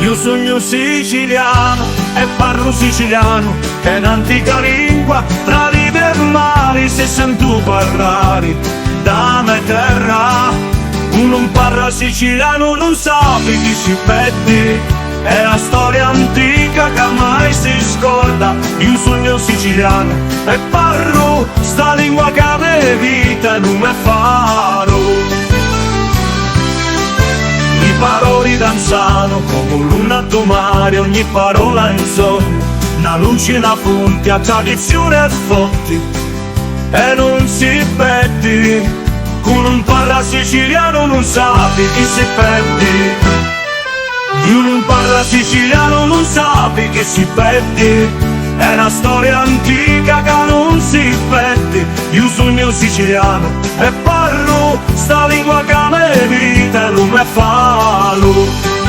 Io sogno siciliano e parlo siciliano, che è un'antica lingua tra rive e mari. Se sento parlare da me terra, uno non parla siciliano, non sa chi si petti. È la storia antica che mai si scorda. Io sogno siciliano e parlo sta lingua che me vita e non me faro. Ogni parole danzano come luna a mare, ogni parola è un sogno, una luce e una fonte, a tradizione e fotti, e non si petti. Chi non parla siciliano non sa chi si petti. Chi non parla siciliano non sa chi si petti. È una storia antica che non si petti. Io sogno siciliano e parlo sta lingua che me vita e non me falo.